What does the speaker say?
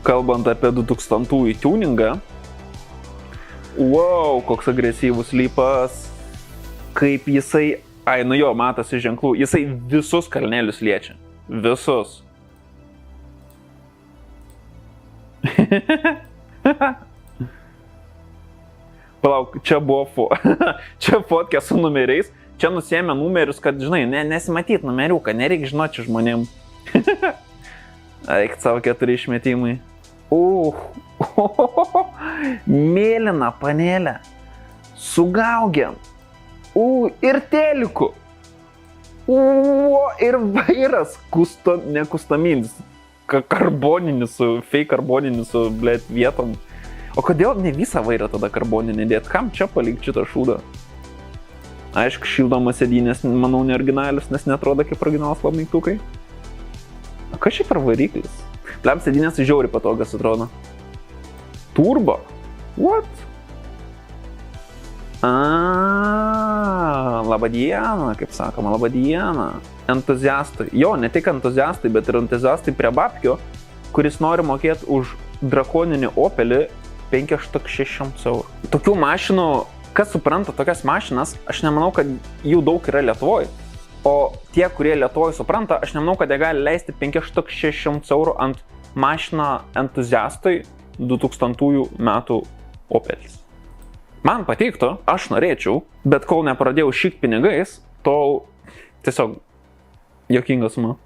kalbant apie 2000-ųjų tuningą. Wow, koks agresyvus lypas. Kaip jisai, nu jo, matosi ženklų, jisai visus kalnelius liečia. Visus. Palauk, čia buvo čia fotkė su numeriais. Čia nusiėmė numerius, kad, žinai, nesimatyt numeriuką, nereikia žinoti čia žmonėm. Eik savo 4 išmetimai. Mėlyna panelė. Sugaugiam. Ir teliku. Ir vairas. Ne kustaminis. Karboninis su, fake karboninis su, blėt, vietom. O kodėl ne visą vairą tada karboninį dėt? Kam čia palikti šitą šūdą? Aišku, šildomas sėdynės, manau, neoriginalius, nes netrodo kaip originalas labmygtukai. O kas čia per variklis? Plem, sėdynės žiauriai patogas atrodo. Turbo? What? Labadiena, kaip sakoma, labadiena. Entuziastai. Jo, ne tik entuziastai, bet ir entuziastai prie babkio, kuris nori mokėti už drakoninį Opelį 5600 eurų. Tokių mašinų, kas supranta tokias mašinas, aš nemanau, kad jų daug yra Lietuvoj. O tie, kurie Lietuvoj supranta, aš nemanau, kad jie gali leisti 5600 eurų ant mašiną entuziastui 2000 metų Opelis. Man patiktų, aš norėčiau, bet kol nepradėjau šykt pinigais, tol tiesiog juokinga suma.